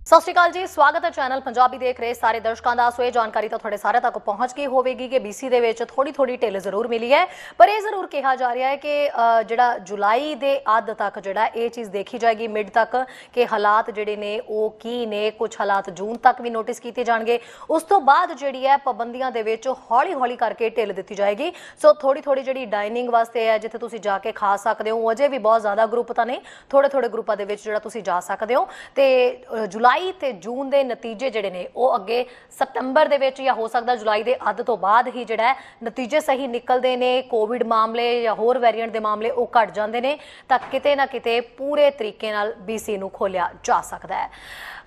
ਸਤਿ ਸ਼੍ਰੀ ਅਕਾਲ ਜੀ, ਸਵਾਗਤ ਹੈ ਚੈਨਲ ਪੰਜਾਬੀ ਦੇਖ ਰਹੇ ਸਾਰੇ ਦਰਸ਼ਕਾਂ ਦਾ। ਸੋ ਇਹ ਜਾਣਕਾਰੀ ਤਾਂ ਤੁਹਾਡੇ ਸਾਰੇ ਤੱਕ ਪਹੁੰਚ ਗਈ ਹੋਵੇਗੀ ਕਿ BC ਦੇ ਵਿੱਚ ਥੋੜੀ ਢਿੱਲ ਜ਼ਰੂਰ ਮਿਲੀ ਹੈ, ਪਰ ਇਹ ਜ਼ਰੂਰ ਕਿਹਾ ਜਾ ਰਿਹਾ ਹੈ ਕਿ ਜਿਹੜਾ ਜੁਲਾਈ ਦੇ ਅੱਧ ਤੱਕ ਜਿਹੜਾ ਇਹ ਚੀਜ਼ ਦੇਖੀ ਜਾਏਗੀ, ਮਿਡ ਤੱਕ, ਕਿ ਹਾਲਾਤ ਜਿਹੜੇ ਨੇ ਉਹ ਕੀ ਨੇ। ਕੁਝ ਹਾਲਾਤ ਜੂਨ ਤੱਕ ਵੀ ਨੋਟਿਸ ਕੀਤੇ ਜਾਣਗੇ। ਉਸ ਤੋਂ ਬਾਅਦ ਜਿਹੜੀ ਹੈ ਪਾਬੰਦੀਆਂ ਦੇ ਵਿੱਚ ਹੌਲੀ ਕਰਕੇ ਢਿੱਲ ਦਿੱਤੀ ਜਾਏਗੀ। ਸੋ ਥੋੜੀ ਜਿਹੜੀ ਡਾਈਨਿੰਗ ਵਾਸਤੇ ਹੈ, ਜਿੱਥੇ ਤੁਸੀਂ ਜਾ ਕੇ ਖਾ ਸਕਦੇ ਹੋ, ਅਜੇ ਵੀ ਬਹੁਤ ਜ਼ਿਆਦਾ ਗਰੁੱਪ ਤਾਂ ਨਹੀਂ, ਥੋੜੇ ਗਰੁੱਪਾਂ ਦੇ ਵਿੱਚ ਜਿਹੜਾ ਤੁਸੀਂ ਜਾ ਸਕਦੇ ਹੋ। ਤੇ ਜੁਲਾਈ ਤੇ ਜੂਨ ਦੇ ਨਤੀਜੇ ਜਿਹੜੇ ਨੇ ਉਹ ਅੱਗੇ ਸਤੰਬਰ ਦੇ ਵਿੱਚ ਜਾਂ ਹੋ ਸਕਦਾ ਜੁਲਾਈ ਦੇ ਅੱਧ ਤੋਂ ਬਾਅਦ ਹੀ ਜਿਹੜਾ ਨਤੀਜੇ ਸਹੀ ਨਿਕਲਦੇ ਨੇ। ਕੋਵਿਡ ਮਾਮਲੇ ਜਾਂ ਹੋਰ ਵੇਰੀਐਂਟ ਦੇ ਮਾਮਲੇ ਉਹ ਘਟ ਜਾਂਦੇ ਨੇ ਤਾਂ ਕਿਤੇ ਨਾ ਕਿਤੇ ਪੂਰੇ ਤਰੀਕੇ ਨਾਲ BC ਨੂੰ ਖੋਲਿਆ ਜਾ ਸਕਦਾ ਹੈ।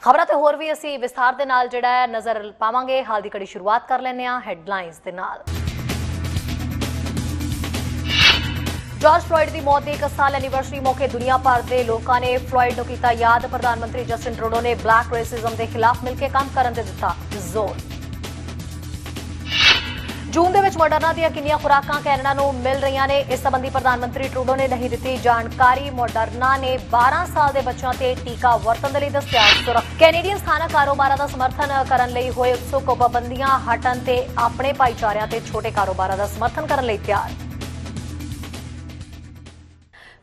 ਖਬਰਾਂ ਤੇ ਹੋਰ ਵੀ ਅਸੀਂ ਵਿਸਥਾਰ ਦੇ ਨਾਲ ਜਿਹੜਾ ਨਜ਼ਰ ਪਾਵਾਂਗੇ। ਹਾਲ ਦੀ ਘੜੀ ਸ਼ੁਰੂਆਤ ਕਰ ਲੈਂਦੇ ਹਾਂ ਹੈਡਲਾਈਨਸ ਦੇ ਨਾਲ। ਜਾਰਜ ਫਲੋਇਡ ਦੀ ਮੌਤ ਦੀ 1 ਸਾਲ ਐਨੀਵਰਸਰੀ ਮੌਕੇ ਦੁਨੀਆ ਭਰ ਦੇ ਲੋਕਾਂ ਨੇ ਫਲੋਇਡ ਨੂੰ ਕੀਤਾ ਯਾਦ। ਪ੍ਰਧਾਨ ਮੰਤਰੀ ਜਸਟਿਨ ਟਰੂਡੋ ਨੇ ਬਲੈਕ ਰੇਸਿਜ਼ਮ ਦੇ ਖਿਲਾਫ ਮਿਲ ਕੇ ਕੰਮ ਕਰਨ ਤੇ ਦਿੱਤਾ ਜ਼ੋਰ। ਜੂਨ ਦੇ ਵਿੱਚ ਮਾਡਰਨਾ ਦੀਆਂ ਕਿੰਨੀਆਂ ਖੁਰਾਕਾਂ ਕੈਨੇਡਾ ਨੂੰ ਮਿਲ ਰਹੀਆਂ ਨੇ, ਇਸ ਸੰਬੰਧੀ ਪ੍ਰਧਾਨ ਮੰਤਰੀ ਟਰੂਡੋ ਨੇ ਨਹੀਂ ਦਿੱਤੀ ਜਾਣਕਾਰੀ। ਮਾਡਰਨਾ ਨੇ 12 ਸਾਲ ਦੇ ਬੱਚਿਆਂ ਤੇ ਟੀਕਾ ਵਰਤਣ ਦੇ ਲਈ ਦੱਸਿਆ ਸੁਰੱਖਿਆ। ਕੈਨੇਡੀਅਨ ਸਥਾਨਕ ਕਾਰੋਬਾਰਾਂ ਦਾ ਸਮਰਥਨ ਕਰਨ ਲਈ ਹੋਏ ਉਤਸੁਕ। ਪਾਬੰਦੀਆਂ ਹਟਣ ਤੇ ਆਪਣੇ ਭਾਈਚਾਰਿਆਂ ਤੇ ਛੋਟੇ ਕਾਰੋਬਾਰਾਂ ਦਾ ਸਮਰਥਨ ਕਰਨ ਲਈ ਤਿਆਰ।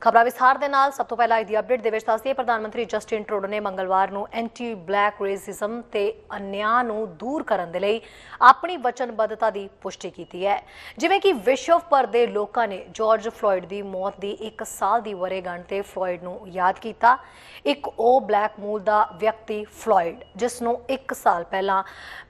ਖਬਰਾਂ ਵਿਸਥਾਰ ਦੇ ਨਾਲ। ਸਭ ਤੋਂ ਪਹਿਲਾਂ ਅੱਜ ਦੀ ਅਪਡੇਟ ਦੇ ਵਿੱਚ ਦੱਸਦੀ ਹੈ, ਪ੍ਰਧਾਨ ਮੰਤਰੀ ਜਸਟਿਨ ਟਰੂਡੋ ਨੇ ਮੰਗਲਵਾਰ ਨੂੰ ਐਂਟੀ ਬਲੈਕ ਰੇਸਿਜ਼ਮ ਤੇ ਅਨਿਆਂ ਨੂੰ ਦੂਰ ਕਰਨ ਦੇ ਲਈ ਆਪਣੀ ਵਚਨਬੱਧਤਾ ਦੀ ਪੁਸ਼ਟੀ ਕੀਤੀ ਹੈ। ਜਿਵੇਂ ਕਿ ਵਿਸ਼ਵ ਭਰ ਦੇ ਲੋਕਾਂ ਨੇ ਜਾਰਜ ਫਲੋਇਡ ਦੀ ਮੌਤ ਦੀ 1 ਸਾਲ ਦੀ ਵਰ੍ਹੇਗੰਢ ਤੇ ਫਲੋਇਡ ਨੂੰ ਯਾਦ ਕੀਤਾ। ਇੱਕ ਉਹ ਬਲੈਕ ਮੂਲ ਦਾ ਵਿਅਕਤੀ ਫਲੋਇਡ, ਜਿਸ ਨੂੰ 1 ਸਾਲ ਪਹਿਲਾਂ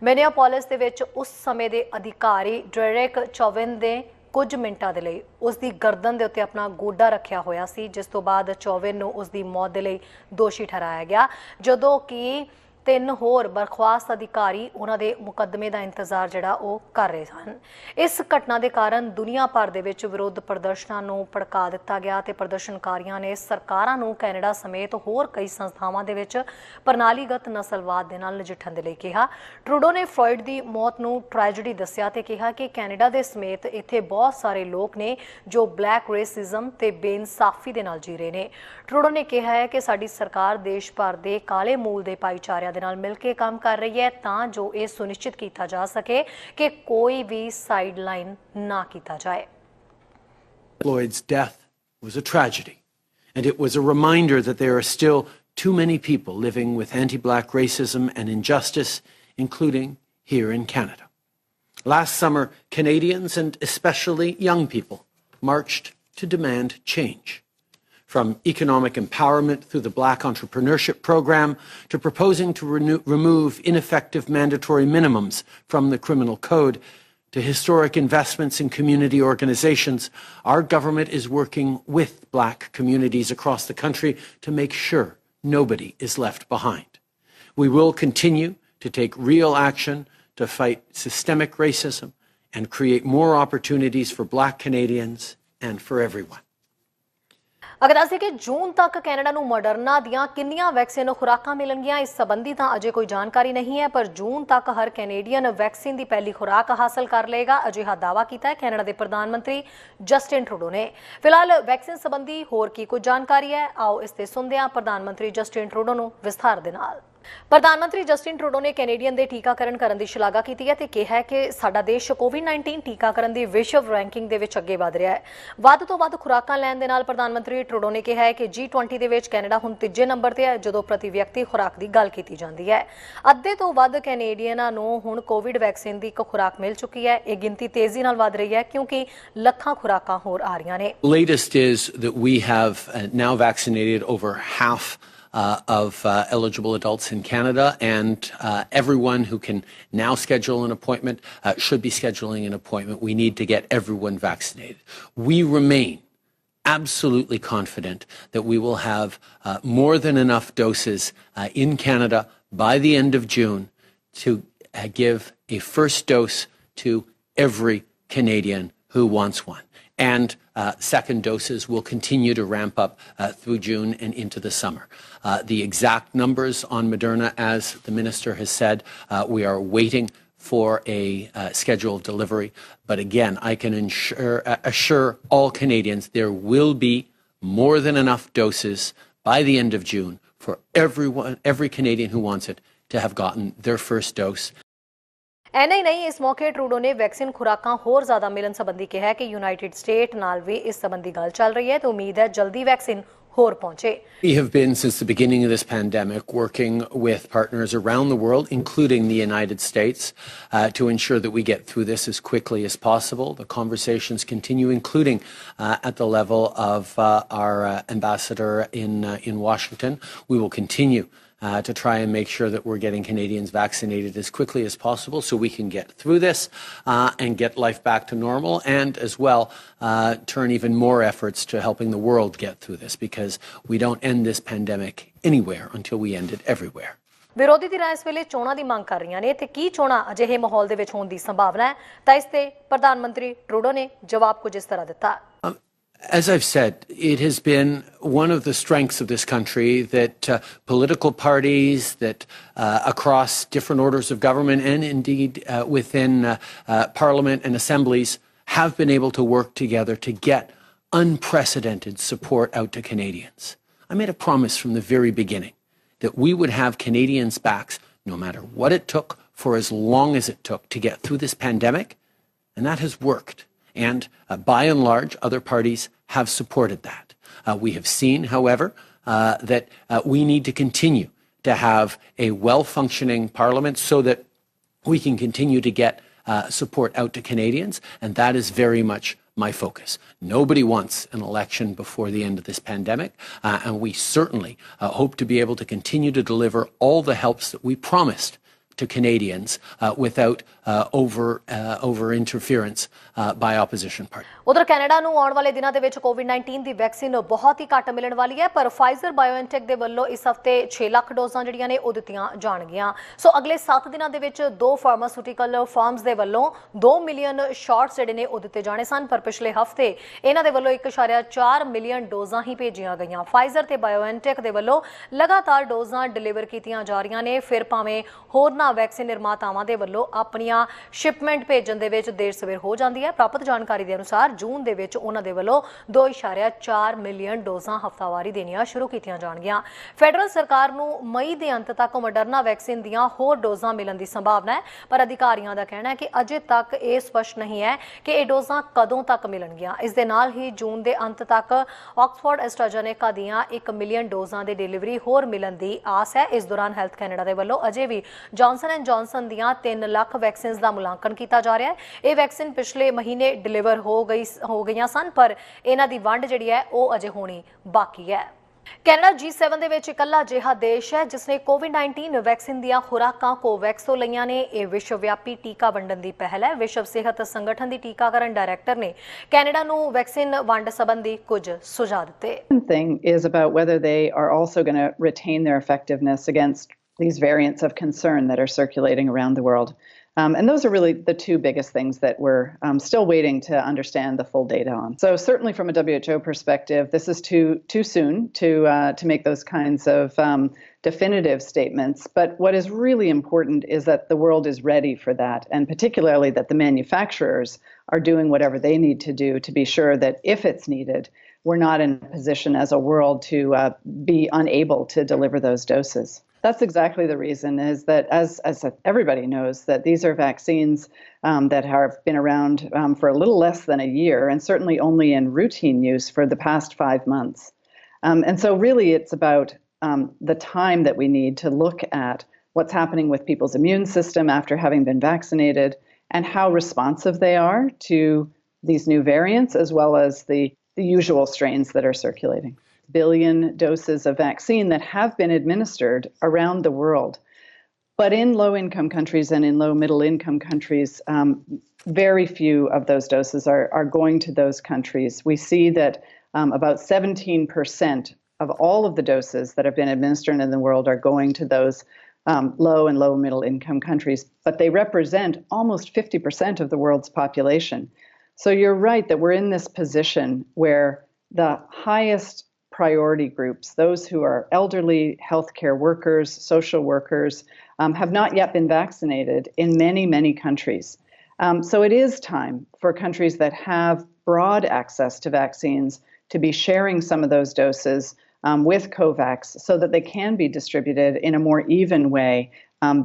ਮਿਨੀਆਪੋਲਿਸ ਦੇ ਵਿੱਚ ਉਸ ਸਮੇਂ ਦੇ ਅਧਿਕਾਰੀ ਡੈਰੇਕ ਚੌਵਿਨ ਦੇ ਕੁਝ ਮਿੰਟਾਂ ਦੇ ਲਈ ਉਸ ਦੀ ਗਰਦਨ ਦੇ ਉੱਤੇ ਆਪਣਾ ਗੋਡਾ ਰੱਖਿਆ ਹੋਇਆ ਸੀ, ਜਿਸ ਤੋਂ ਬਾਅਦ ਚੌਵਿਨ ਨੂੰ ਉਸ ਦੀ ਮੌਤ ਦੇ ਲਈ ਦੋਸ਼ੀ ਠਹਿਰਾਇਆ ਗਿਆ, ਜਦੋਂ ਕਿ 3 ਹੋਰ ਬਰਖਾਸਤ ਅਧਿਕਾਰੀ ਉਹਨਾਂ ਦੇ ਮੁਕੱਦਮੇ ਦਾ ਇੰਤਜ਼ਾਰ ਜਿਹੜਾ ਉਹ ਕਰ ਰਹੇ ਸਨ। ਇਸ ਘਟਨਾ ਦੇ ਕਾਰਨ ਦੁਨੀਆ ਭਰ ਦੇ ਵਿੱਚ ਵਿਰੋਧ ਪ੍ਰਦਰਸ਼ਨਾਂ ਨੂੰ ਭੜਕਾ ਦਿੱਤਾ ਗਿਆ ਤੇ ਪ੍ਰਦਰਸ਼ਨਕਾਰੀਆਂ ਨੇ ਸਰਕਾਰਾਂ ਨੂੰ ਕੈਨੇਡਾ ਸਮੇਤ ਹੋਰ ਕਈ ਸੰਸਥਾਵਾਂ ਦੇ ਵਿੱਚ ਪ੍ਰਣਾਲੀਗਤ ਨਸਲਵਾਦ ਦੇ ਨਾਲ ਨਜਿੱਠਣ ਦੇ ਲਈ ਕਿਹਾ। ਟਰੂਡੋ ਨੇ ਫਲੋਇਡ ਦੀ ਮੌਤ ਨੂੰ ਟ੍ਰੈਜੇਡੀ ਦੱਸਿਆ ਤੇ ਕਿਹਾ ਕਿ ਕੈਨੇਡਾ ਦੇ ਸਮੇਤ ਇੱਥੇ ਬਹੁਤ ਸਾਰੇ ਲੋਕ ਨੇ ਜੋ ਬਲੈਕ ਰੇਸਿਜ਼ਮ ਤੇ ਬੇਇਨਸਾਫੀ ਦੇ ਨਾਲ ਜੀ ਰਹੇ ਨੇ। ਟਰੂਡੋ ਨੇ ਕਿਹਾ ਹੈ ਕਿ ਸਾਡੀ ਸਰਕਾਰ ਦੇਸ਼ ਭਰ ਦੇ ਕਾਲੇ ਮੂਲ ਦੇ ਭਾਈਚਾਰਿਆਂ ਦੇ ਨਾਲ ਮਿਲ ਕੇ ਕੰਮ ਕਰ ਰਹੀ ਹੈ ਤਾਂ ਜੋ ਇਹ ਸੁਨਿਸ਼ਚਿਤ ਕੀਤਾ ਜਾ ਸਕੇ ਕਿ ਕੋਈ ਵੀ ਸਾਈਡਲਾਈਨ ਨਾ ਕੀਤਾ ਜਾਏ। Floyd's death was a tragedy, and it was a reminder that there are still too many people living with anti-black racism and injustice, including here in Canada. Last summer, Canadians, and especially young people, marched to demand change. From economic empowerment through the Black Entrepreneurship Program to proposing to remove ineffective mandatory minimums from the criminal code to historic investments in community organizations, our government is working with Black communities across the country to make sure nobody is left behind. We will continue to take real action to fight systemic racism and create more opportunities for Black Canadians and for everyone. ਅਗਰ ਦੱਸਦੇ ਕਿ ਜੂਨ ਤੱਕ Canada ਨੂੰ ਮਾਡਰਨਾ ਦੀਆਂ ਕਿੰਨੀਆਂ vaccine ਖੁਰਾਕਾਂ ਮਿਲਣਗੀਆਂ, ਇਸ ਸੰਬੰਧੀ ਤਾਂ ਅਜੇ ਕੋਈ ਜਾਣਕਾਰੀ ਨਹੀਂ ਹੈ, ਪਰ ਜੂਨ ਤੱਕ ਹਰ ਕੈਨੇਡੀਅਨ ਵੈਕਸੀਨ ਦੀ ਪਹਿਲੀ ਖੁਰਾਕ ਹਾਸਲ ਕਰ ਲਏਗਾ, ਅਜਿਹਾ ਦਾਅਵਾ ਕੀਤਾ ਹੈ ਕੈਨੇਡਾ ਦੇ ਪ੍ਰਧਾਨ ਮੰਤਰੀ ਜਸਟਿਨ ਟਰੂਡੋ ਨੇ। ਫਿਲਹਾਲ ਵੈਕਸੀਨ ਸੰਬੰਧੀ ਹੋਰ ਕੀ ਕੁਝ ਜਾਣਕਾਰੀ ਹੈ, ਆਓ ਇਸ ਤੇ ਸੁਣਦੇ ਹਾਂ ਪ੍ਰਧਾਨ ਮੰਤਰੀ ਜਸਟਿਨ ਟਰੂਡੋ ਨੂੰ ਵਿਸਥਾਰ ਦੇ ਨਾਲ। ਪ੍ਰਧਾਨ ਮੰਤਰੀ ਜਸਟਿਨ ਟਰੂਡੋ ਨੇ ਕੈਨੇਡੀਅਨ ਦੇ ਟੀਕਾਕਰਨ ਕਰਨ ਦੀ ਸ਼ਲਾਘਾ ਕੀਤੀ ਹੈ ਤੇ ਕਿਹਾ ਹੈ ਕਿ ਸਾਡਾ ਦੇਸ਼ ਕੋਵਿਡ-19 ਟੀਕਾਕਰਨ ਦੀ ਵਿਸ਼ਵ ਰੈਂਕਿੰਗ ਦੇ ਵਿੱਚ ਅੱਗੇ ਵਧ ਰਿਹਾ ਹੈ। ਵੱਧ ਤੋਂ ਵੱਧ ਖੁਰਾਕਾਂ ਲੈਣ ਦੇ ਨਾਲ ਪ੍ਰਧਾਨ ਮੰਤਰੀ ਟਰੂਡੋ ਨੇ ਕਿਹਾ ਹੈ ਕਿ G20 ਦੇ ਵਿੱਚ ਕੈਨੇਡਾ ਹੁਣ 3ਜੇ ਨੰਬਰ ਤੇ ਹੈ ਜਦੋਂ ਪ੍ਰਤੀ ਵਿਅਕਤੀ ਖੁਰਾਕ ਦੀ ਗੱਲ ਕੀਤੀ ਜਾਂਦੀ ਹੈ। ਅੱਧੇ ਤੋਂ ਵੱਧ ਕੈਨੇਡੀਅਨਾਂ ਨੂੰ ਹੁਣ ਕੋਵਿਡ ਵੈਕਸੀਨ ਦੀ ਇੱਕ ਖੁਰਾਕ ਮਿਲ ਚੁੱਕੀ ਹੈ। ਇਹ ਗਿਣਤੀ ਤੇਜ਼ੀ ਨਾਲ ਵਧ ਰਹੀ ਹੈ ਕਿਉਂਕਿ ਲੱਖਾਂ ਖੁਰਾਕਾਂ ਹੋਰ ਆ ਰਹੀਆਂ ਨੇ। Latest is that we have now vaccinated over half of eligible adults in Canada, and everyone who can now schedule an appointment should be scheduling an appointment. We need to get everyone vaccinated. We remain absolutely confident that we will have more than enough doses in Canada by the end of June to give a first dose to every Canadian who wants one. And second doses will continue to ramp up through June and into the summer. The exact numbers on Moderna, as the Minister has said, we are waiting for a scheduled delivery. But again, I can assure all Canadians there will be more than enough doses by the end of June for everyone, every Canadian who wants it, to have gotten their first dose. ਐਨਾ ਹੀ ਨਹੀਂ, ਇਸ ਮੌਕੇ Trudeau ਨੇ vaccine ਖੁਰਾਕਾਂ ਹੋਰ ਜ਼ਿਆਦਾ ਮਿਲਣ ਸੰਬੰਧੀ ਕਿਹਾ ਕਿ ਯੂਨਾਈਟਿਡ ਸਟੇਟ ਨਾਲ ਵੀ ਇਸ ਸੰਬੰਧੀ ਗੱਲ ਚੱਲ ਰਹੀ ਹੈ ਤੇ ਉਮੀਦ ਹੈ ਜਲਦੀ ਵੈਕਸੀਨ ਹੋਰ ਪਹੁੰਚੇ। We have been, since the beginning of this pandemic, working with partners around the world, including the United States, to ensure that we get through this as quickly as possible. The conversations continue, including at the level of our ambassador in Washington. We will continue to try and make sure that we're getting Canadians vaccinated as quickly as possible so we can get through this and get life back to normal, and as well turn even more efforts to helping the world get through this, because we don't end this pandemic anywhere until we end it everywhere. ਵਿਰੋਧੀ ਧਿਰਾਂ ਇਸ ਵੇਲੇ ਚੋਣਾਂ ਦੀ ਮੰਗ ਕਰ ਰਹੀਆਂ ਨੇ ਤੇ ਕੀ ਚੋਣਾਂ ਅਜਿਹੇ ਮਾਹੌਲ ਦੇ ਵਿੱਚ ਹੋਣ ਦੀ ਸੰਭਾਵਨਾ ਹੈ, ਤਾਂ ਇਸ ਤੇ ਪ੍ਰਧਾਨ ਮੰਤਰੀ ਟਰੂਡੋ ਨੇ ਜਵਾਬ ਕੁਝ ਇਸ ਤਰ੍ਹਾਂ ਦਿੱਤਾ। As I've said, it has been one of the strengths of this country that political parties, that across different orders of government and indeed within Parliament and assemblies have been able to work together to get unprecedented support out to Canadians. I made a promise from the very beginning that we would have Canadians' backs no matter what it took for as long as it took to get through this pandemic, and that has worked. And by and large, other parties have supported that. We have seen, however, that we need to continue to have a well-functioning parliament so that we can continue to get support out to Canadians, and that is very much my focus. Nobody wants an election before the end of this pandemic, and we certainly hope to be able to continue to deliver all the helps that we promised to Canadians without over interference by opposition parties. ਉਧਰ Canada ਨੂੰ ਆਉਣ ਵਾਲੇ ਦਿਨਾਂ ਦੇ ਵਿੱਚ ਕੋਵਿਡ-19 ਦੀ vaccine ਬਹੁਤ ਹੀ ਘੱਟ ਮਿਲਣ ਵਾਲੀ ਹੈ, ਪਰ ਫਾਈਜ਼ਰ ਬਾਇਓਐਨਟੈਕ ਦੇ ਵੱਲੋਂ ਇਸ ਹਫਤੇ 6 ਲੱਖ ਡੋਜ਼ਾਂ ਜਿਹੜੀਆਂ ਨੇ ਉਹ ਦਿੱਤੀਆਂ ਜਾਣਗੀਆਂ। ਸੋ ਅਗਲੇ 7 ਦਿਨਾਂ ਦੇ ਵਿੱਚ 2 ਫਾਰਮਾਸਿਊਟੀਕਲ ਫਰਮਸ ਦੇ ਵੱਲੋਂ 2 ਮਿਲੀਅਨ ਸ਼ਾਟਸ ਜਿਹੜੇ ਨੇ ਉਹ ਦਿੱਤੇ ਜਾਣੇ ਸਨ, ਪਰ ਪਿਛਲੇ ਹਫਤੇ ਇਹਨਾਂ ਦੇ ਵੱਲੋਂ 1.4 ਮਿਲੀਅਨ ਡੋਜ਼ਾਂ ਹੀ ਭੇਜੀਆਂ ਗਈਆਂ। ਫਾਈਜ਼ਰ ਤੇ ਬਾਇਓਐਨਟੈਕ ਦੇ ਵੱਲੋਂ ਲਗਾਤਾਰ ਡੋਜ਼ਾਂ ਡਿਲੀਵਰ ਕੀਤੀਆਂ ਜਾ ਰਹੀਆਂ ਨੇ, ਫਿਰ ਭਾਵੇਂ ਹੋਰਨਾਂ ਵੈਕਸੀਨ ਨਿਰਮਾਤਾਵਾਂ ਦੇ ਵੱਲੋਂ ਆਪਣੀਆਂ ਸ਼ਿਪਮੈਂਟ ਭੇਜਣ ਦੇ ਵਿੱਚ ਦੇਰ ਸਵੇਰ ਹੋ ਜਾਂਦੀ ਹੈ। ਪ੍ਰਾਪਤ ਜਾਣਕਾਰੀ ਦੇ ਅਨੁਸਾਰ ਜੂਨ ਦੇ ਵਿੱਚ ਉਹਨਾਂ ਦੇ ਵੱਲੋਂ 2.4 ਮਿਲੀਅਨ ਡੋਜ਼ਾਂ ਹਫ਼ਤਾਵਾਰੀ ਦੇਣੀਆਂ ਸ਼ੁਰੂ ਕੀਤੀਆਂ ਜਾਣਗੀਆਂ। ਫੈਡਰਲ ਸਰਕਾਰ ਨੂੰ ਮਈ ਦੇ ਅੰਤ ਤੱਕ ਮੋਡਰਨਾ ਵੈਕਸੀਨ ਦੀਆਂ ਹੋਰ ਡੋਜ਼ਾਂ ਮਿਲਣ ਦੀ ਸੰਭਾਵਨਾ ਹੈ, ਪਰ ਅਧਿਕਾਰੀਆਂ ਦਾ ਕਹਿਣਾ ਹੈ ਕਿ ਅਜੇ ਤੱਕ ਇਹ ਸਪਸ਼ਟ ਨਹੀਂ ਹੈ ਕਿ ਇਹ ਡੋਜ਼ਾਂ ਕਦੋਂ ਤੱਕ ਮਿਲਣਗੀਆਂ। ਇਸ ਦੇ ਨਾਲ ਹੀ ਜੂਨ ਦੇ ਅੰਤ ਤੱਕ ਆਕਸਫੋਰਡ ਐਸਟਰਾਜੇਨੇਕਾ ਦੀਆਂ 1 ਮਿਲੀਅਨ ਡੋਜ਼ਾਂ ਦੀ ਡਿਲੀਵਰੀ ਹੋਰ ਮਿਲਣ ਦੀ ਆਸ ਹੈ। ਇਸ ਦੌਰਾਨ ਹੈਲਥ ਕੈਨੇਡਾ ਦੇ ਵੱਲੋਂ ਅਜੇ ਵੀ ਜੌਨਸਨ ਐਂਡ ਜੌਨਸਨ ਦੀਆਂ 3 ਲੱਖ ਵੈਕਸੀਨਸ ਦਾ ਮੁਲਾਂਕਣ ਕੀਤਾ ਜਾ ਰਿਹਾ ਹੈ। ਇਹ ਵੈਕਸੀਨ ਪਿਛਲੇ ਮਹੀਨੇ ਡਿਲੀਵਰ ਹੋ ਗਈਆਂ ਸਨ, ਪਰ ਇਹਨਾਂ ਦੀ ਵੰਡ ਜਿਹੜੀ ਹੈ ਉਹ ਅਜੇ ਹੋਣੀ ਬਾਕੀ ਹੈ। ਕੈਨੇਡਾ G7 ਦੇ ਵਿੱਚ ਇਕੱਲਾ ਅਜਿਹਾ ਦੇਸ਼ ਹੈ ਜਿਸ ਨੇ ਕੋਵਿਡ-19 ਵੈਕਸੀਨ ਦੀਆਂ ਖੁਰਾਕਾਂ ਕੋਵੈਕਸ ਤੋਂ ਲਈਆਂ ਨੇ। ਇਹ ਵਿਸ਼ਵ ਵਿਆਪੀ ਟੀਕਾ ਵੰਡਣ ਦੀ ਪਹਿਲ ਹੈ। ਵਿਸ਼ਵ ਸਿਹਤ ਸੰਗਠਨ ਦੀ ਟੀਕਾਕਰਨ ਡਾਇਰੈਕਟਰ ਨੇ ਕੈਨੇਡਾ ਨੂੰ ਵੈਕਸੀਨ ਵੰਡ ਸੰਬੰਧੀ ਕੁਝ ਸੁਝਾਅ ਦਿੱਤੇ। One thing is about whether they are also going to retain their effectiveness against these variants of concern that are circulating around the world. And those are really the two biggest things that we're still waiting to understand the full data on. So certainly from a WHO perspective, this is too soon to make those kinds of definitive statements. But what is really important is that the world is ready for that, and particularly that the manufacturers are doing whatever they need to do to be sure that if it's needed, we're not in a position as a world to be unable to deliver those doses. That's exactly the reason, is that as everybody knows, that these are vaccines that have been around for a little less than a year, and certainly only in routine use for the past 5 months. And so really it's about the time that we need to look at what's happening with people's immune system after having been vaccinated, and how responsive they are to these new variants, as well as the usual strains that are circulating. Billion doses of vaccine that have been administered around the world. But in low-income countries and in low-middle-income countries, very few of those doses are going to those countries. We see that about 17% of all of the doses that have been administered in the world are going to those low and low-middle-income countries, but they represent almost 50% of the world's population. So you're right that we're in this position where the highest priority groups, those who are elderly, healthcare workers, social workers, have not yet been vaccinated in many, many countries. So it is time for countries that have broad access to vaccines to be sharing some of those doses with COVAX so that they can be distributed in a more even way.